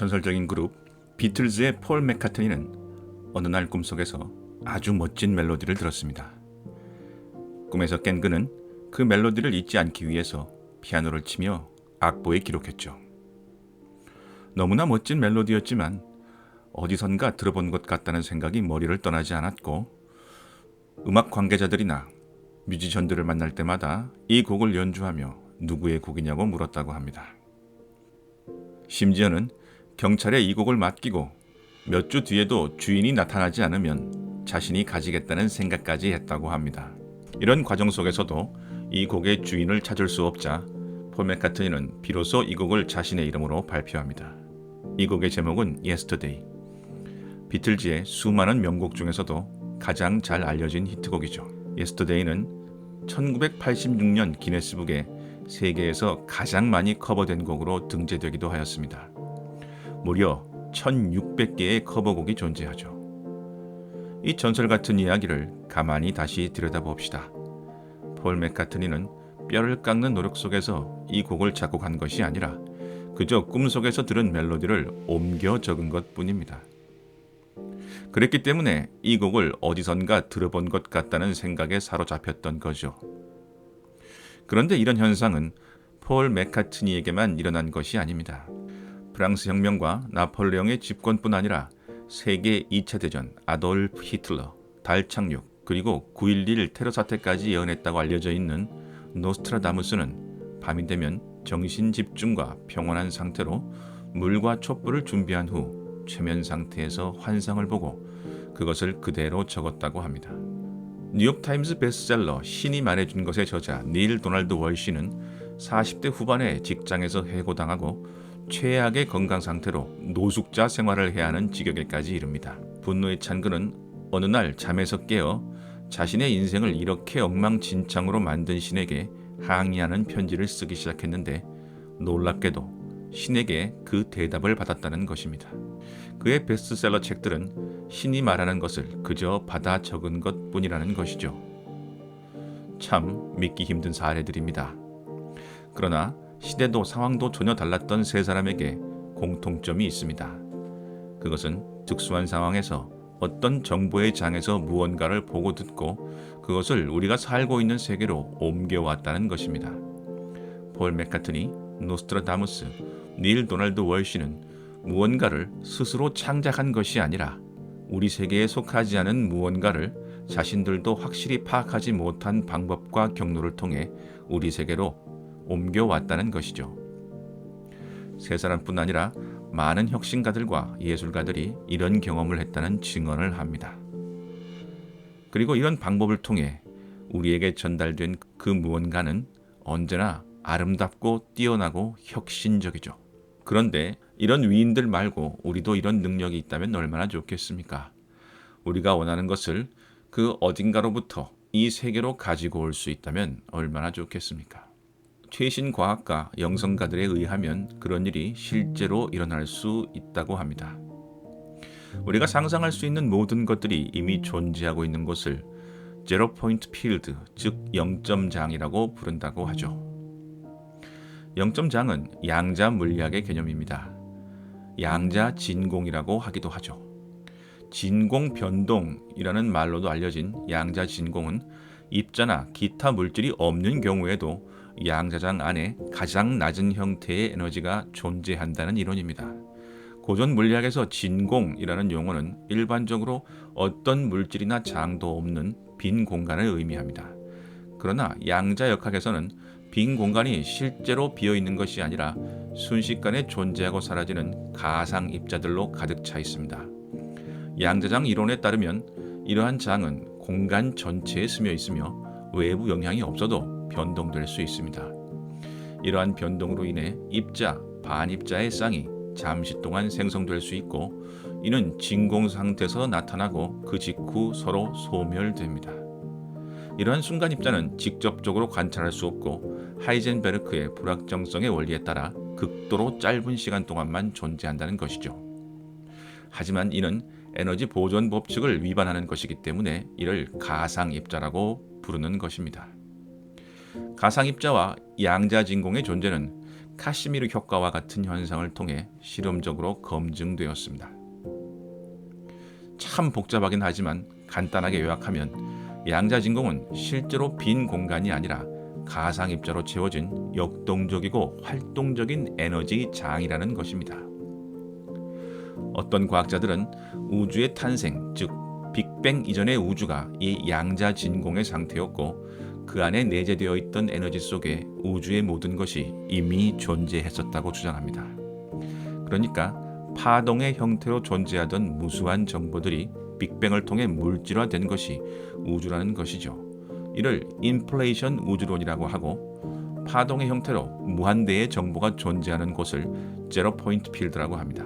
전설적인 그룹 비틀즈의 폴 맥카트니는 어느 날 꿈속에서 아주 멋진 멜로디를 들었습니다. 꿈에서 깬 그는 그 멜로디를 잊지 않기 위해서 피아노를 치며 악보에 기록했죠. 너무나 멋진 멜로디였지만 어디선가 들어본 것 같다는 생각이 머리를 떠나지 않았고, 음악 관계자들이나 뮤지션들을 만날 때마다 이 곡을 연주하며 누구의 곡이냐고 물었다고 합니다. 심지어는 경찰에 이 곡을 맡기고 몇 주 뒤에도 주인이 나타나지 않으면 자신이 가지겠다는 생각까지 했다고 합니다. 이런 과정 속에서도 이 곡의 주인을 찾을 수 없자 폴 맥카트니는 비로소 이 곡을 자신의 이름으로 발표합니다. 이 곡의 제목은 Yesterday. 비틀즈의 수많은 명곡 중에서도 가장 잘 알려진 히트곡이죠. Yesterday는 1986년 기네스북에 세계에서 가장 많이 커버된 곡으로 등재되기도 하였습니다. 무려 1600개의 커버곡이 존재하죠. 이 전설 같은 이야기를 가만히 다시 들여다봅시다. 폴 맥카트니는 뼈를 깎는 노력 속에서 이 곡을 작곡한 것이 아니라 그저 꿈속에서 들은 멜로디를 옮겨 적은 것뿐입니다. 그랬기 때문에 이 곡을 어디선가 들어본 것 같다는 생각에 사로잡혔던 거죠. 그런데 이런 현상은 폴 맥카트니에게만 일어난 것이 아닙니다. 프랑스 혁명과 나폴레옹의 집권뿐 아니라 세계 2차 대전, 아돌프 히틀러, 달 착륙, 그리고 9.11 테러 사태까지 예언했다고 알려져 있는 노스트라다무스는 밤이 되면 정신 집중과 평온한 상태로 물과 촛불을 준비한 후 최면 상태에서 환상을 보고 그것을 그대로 적었다고 합니다. 뉴욕타임스 베스트셀러 신이 말해준 것의 저자 닐 도널드 월시는 40대 후반에 직장에서 해고당하고 최악의 건강 상태로 노숙자 생활을 해야 하는 지경에까지 이릅니다. 분노에 찬 그는 어느 날 잠에서 깨어 자신의 인생을 이렇게 엉망진창으로 만든 신에게 항의하는 편지를 쓰기 시작했는데, 놀랍게도 신에게 그 대답을 받았다는 것입니다. 그의 베스트셀러 책들은 신이 말하는 것을 그저 받아 적은 것뿐이라는 것이죠. 참 믿기 힘든 사례들입니다. 그러나 시대도 상황도 전혀 달랐던 세 사람에게 공통점이 있습니다. 그것은 특수한 상황에서 어떤 정보의 장에서 무언가를 보고 듣고 그것을 우리가 살고 있는 세계로 옮겨왔다는 것입니다. 폴 맥카트니, 노스트라다무스, 닐 도널드 월시는 무언가를 스스로 창작한 것이 아니라 우리 세계에 속하지 않은 무언가를 자신들도 확실히 파악하지 못한 방법과 경로를 통해 우리 세계로 옮겨왔다는 것이죠. 세 사람뿐 아니라 많은 혁신가들과 예술가들이 이런 경험을 했다는 증언을 합니다. 그리고 이런 방법을 통해 우리에게 전달된 그 무언가는 언제나 아름답고 뛰어나고 혁신적이죠. 그런데 이런 위인들 말고 우리도 이런 능력이 있다면 얼마나 좋겠습니까? 우리가 원하는 것을 그 어딘가로부터 이 세계로 가지고 올 수 있다면 얼마나 좋겠습니까? 최신 과학과 영성가들에 의하면 그런 일이 실제로 일어날 수 있다고 합니다. 우리가 상상할 수 있는 모든 것들이 이미 존재하고 있는 곳을 제로 포인트 필드, 즉 0점장이라고 부른다고 하죠. 0점장은 양자 물리학의 개념입니다. 양자 진공이라고 하기도 하죠. 진공 변동이라는 말로도 알려진 양자 진공은 입자나 기타 물질이 없는 경우에도 양자장 안에 가장 낮은 형태의 에너지가 존재한다는 이론입니다. 고전 물리학에서 진공이라는 용어는 일반적으로 어떤 물질이나 장도 없는 빈 공간을 의미합니다. 그러나 양자역학에서는 빈 공간이 실제로 비어 있는 것이 아니라 순식간에 존재하고 사라지는 가상 입자들로 가득 차 있습니다. 양자장 이론에 따르면 이러한 장은 공간 전체에 스며 있으며 외부 영향이 없어도 변동될 수 있습니다. 이러한 변동으로 인해 입자, 반입자의 쌍이 잠시 동안 생성될 수 있고, 이는 진공 상태에서 나타나고 그 직후 서로 소멸됩니다. 이러한 순간 입자는 직접적으로 관찰할 수 없고 하이젠베르크의 불확정성의 원리에 따라 극도로 짧은 시간 동안만 존재한다는 것이죠. 하지만 이는 에너지 보존 법칙을 위반하는 것이기 때문에 이를 가상 입자라고 부르는 것입니다. 가상 입자와 양자 진공의 존재는 카시미르 효과와 같은 현상을 통해 실험적으로 검증되었습니다. 참 복잡하긴 하지만 간단하게 요약하면 양자진공은 실제로 빈 공간이 아니라 가상입자로 채워진 역동적이고 활동적인 에너지 장이라는 것입니다. 어떤 과학자들은 우주의 탄생, 즉 빅뱅 이전의 우주가 이 양자진공의 상태였고 그 안에 내재되어 있던 에너지 속에 우주의 모든 것이 이미 존재했었다고 주장합니다. 그러니까 파동의 형태로 존재하던 무수한 정보들이 빅뱅을 통해 물질화된 것이 우주라는 것이죠. 이를 인플레이션 우주론이라고 하고 파동의 형태로 무한대의 정보가 존재하는 곳을 제로 포인트 필드라고 합니다.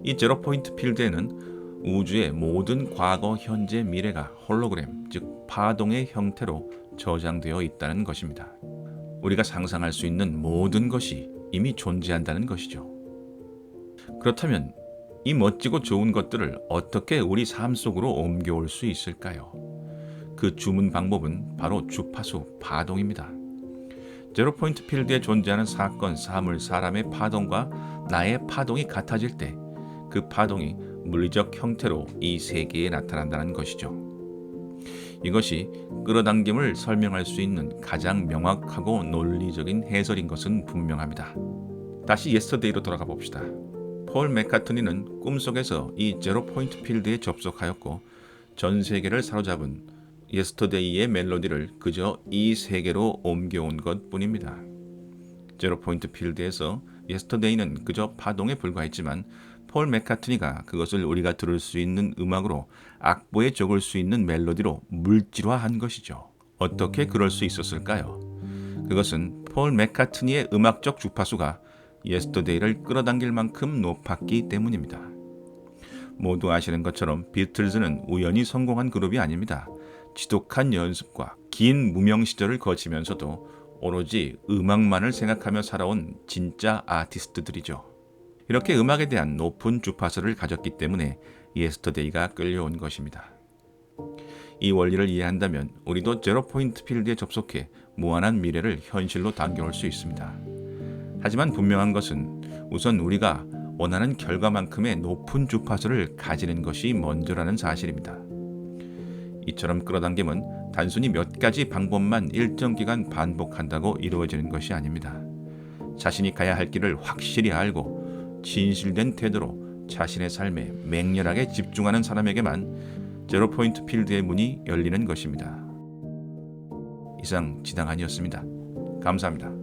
이 제로 포인트 필드에는 우주의 모든 과거, 현재, 미래가 홀로그램, 즉 파동의 형태로 저장되어 있다는 것입니다. 우리가 상상할 수 있는 모든 것이 이미 존재한다는 것이죠. 그렇다면 이 멋지고 좋은 것들을 어떻게 우리 삶 속으로 옮겨올 수 있을까요? 그 주문 방법은 바로 주파수 파동입니다. 제로 포인트 필드에 존재하는 사건, 사물, 사람의 파동과 나의 파동이 같아질 때 그 파동이 물리적 형태로 이 세계에 나타난다는 것이죠. 이것이 끌어당김을 설명할 수 있는 가장 명확하고 논리적인 해설인 것은 분명합니다. 다시 예스터데이로 돌아가 봅시다. 폴 맥카트니는 꿈속에서 이 제로 포인트 필드에 접속하였고 전 세계를 사로잡은 예스터데이의 멜로디를 그저 이 세계로 옮겨온 것뿐입니다. 제로 포인트 필드에서 예스터데이는 그저 파동에 불과했지만 폴 맥카트니가 그것을 우리가 들을 수 있는 음악으로 악보에 적을 수 있는 멜로디로 물질화한 것이죠. 어떻게 그럴 수 있었을까요? 그것은 폴 맥카트니의 음악적 주파수가 예스터데이를 끌어당길 만큼 높았기 때문입니다. 모두 아시는 것처럼 비틀즈는 우연히 성공한 그룹이 아닙니다. 지독한 연습과 긴 무명 시절을 거치면서도 오로지 음악만을 생각하며 살아온 진짜 아티스트들이죠. 이렇게 음악에 대한 높은 주파수를 가졌기 때문에 예스터데이가 끌려온 것입니다. 이 원리를 이해한다면 우리도 제로 포인트 필드에 접속해 무한한 미래를 현실로 당겨올 수 있습니다. 하지만 분명한 것은 우선 우리가 원하는 결과만큼의 높은 주파수를 가지는 것이 먼저라는 사실입니다. 이처럼 끌어당김은 단순히 몇 가지 방법만 일정 기간 반복한다고 이루어지는 것이 아닙니다. 자신이 가야 할 길을 확실히 알고 진실된 태도로 자신의 삶에 맹렬하게 집중하는 사람에게만 제로 포인트 필드의 문이 열리는 것입니다. 이상 지당한이었습니다. 감사합니다.